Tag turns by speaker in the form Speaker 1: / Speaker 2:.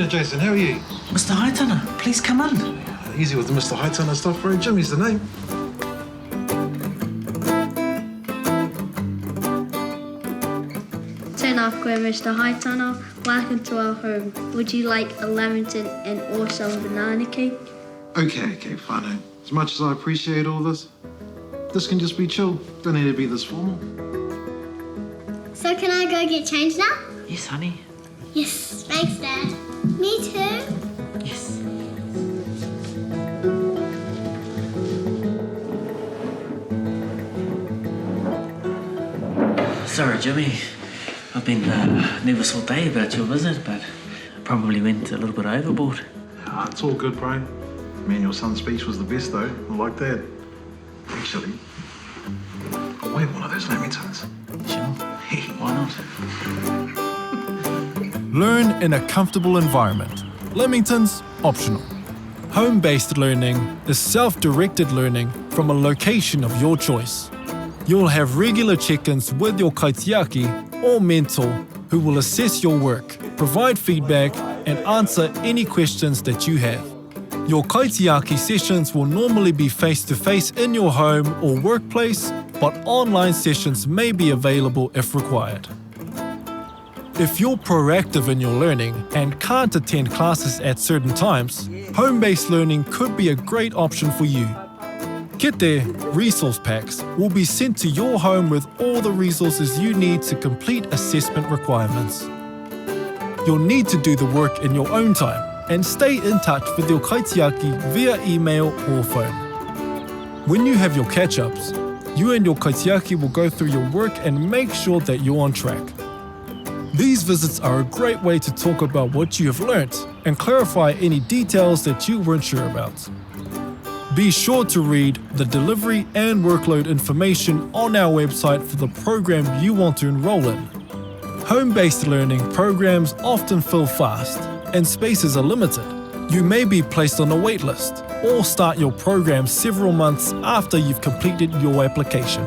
Speaker 1: Morning, Jason. How are you?
Speaker 2: Mr. Haitana, please come in.
Speaker 1: Easy with the Mr. Haitana stuff, bro. Jimmy's the name.
Speaker 3: Tēnā koe, Mr. Haitana. Welcome to our home. Would you like a lamington and also a banana cake?
Speaker 1: Okay, fine. As much as I appreciate all this can just be chill. Don't need to be this formal.
Speaker 4: So can I go get changed now?
Speaker 2: Yes, honey.
Speaker 4: Yes, thanks, Dad. Me too.
Speaker 2: Yes. Sorry, Jimmy. I've been nervous all day about your visit, but probably went a little bit overboard.
Speaker 1: It's all good, bro. Me and your son's speech was the best, though. I like that. Actually, I want one of those lamingtons.
Speaker 2: Sure. Why not?
Speaker 5: Learn in a comfortable environment. Lamington's optional. Home-based learning is self-directed learning from a location of your choice. You'll have regular check-ins with your kaitiaki or mentor who will assess your work, provide feedback, and answer any questions that you have. Your kaitiaki sessions will normally be face-to-face in your home or workplace, but online sessions may be available if required. If you're proactive in your learning and can't attend classes at certain times, home-based learning could be a great option for you. Kite resource packs will be sent to your home with all the resources you need to complete assessment requirements. You'll need to do the work in your own time and stay in touch with your kaitiaki via email or phone. When you have your catch-ups, you and your kaitiaki will go through your work and make sure that you're on track. These visits are a great way to talk about what you have learnt and clarify any details that you weren't sure about. Be sure to read the delivery and workload information on our website for the program you want to enroll in. Home-based learning programs often fill fast and spaces are limited. You may be placed on a wait list or start your program several months after you've completed your application.